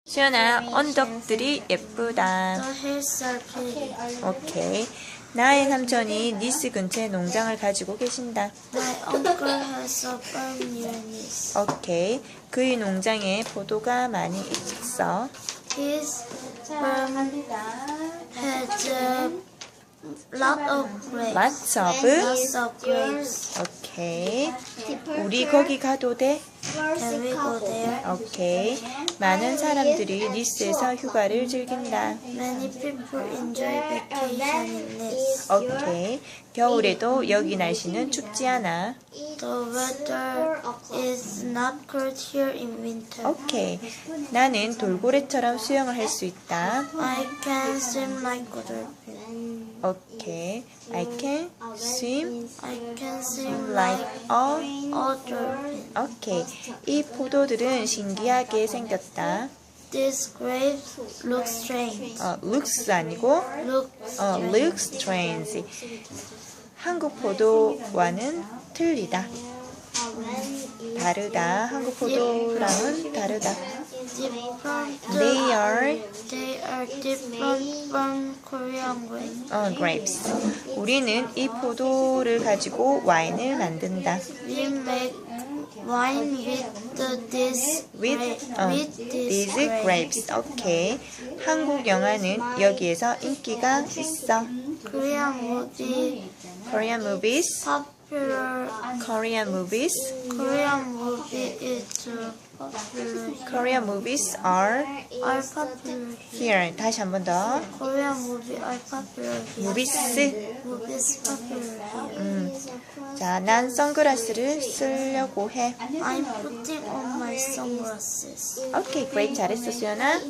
수연아, 언덕들이 예쁘다. The hills are pretty. 오케이. 나의 삼촌이 니스 근처에 농장을 가지고 계신다. My uncle has a farm near Nice. 오케이. 그의 농장에 포도가 많이 있어. His farm has a lot of grapes. Lots of. Lots of grapes. 오케이. 우리 거기 가도 돼? Can we go there? 오케이. 많은 사람들이 니스에서 휴가를 즐긴다. Many people enjoy vacation in Nice. 오케이. 겨울에도 여기 날씨는 춥지 않아. The weather is not cold here in winter. 오케이. 나는 돌고래처럼 수영을 할 수 있다. I can swim like a dolphin. 오케이. I can swim I can swim like like a. a dolphin. 오케이. 이 포도들은 신기하게 생겼다. These grapes look strange. looks 아니고 looks strange. 한국 포도와는 틀리다. 다르다. 한국 포도랑은 다르다. They are different from Korean grapes. grapes. 우리는 이 포도를 가지고 와인을 만든다. We make wine with these these grapes. 오케이. 한국 영화는 여기에서 인기가 있어. Korean movies Korean movies. popular. Korean movies. Korean movie is popular. Korean movies are Are popular. here. 다시 한 번 더. Korean movie are popular here. movies. Movies popular here. 자, 난 선글라스를 쓰려고 해. I'm putting on my sunglasses. 오케이, great. 잘했어, 수연아.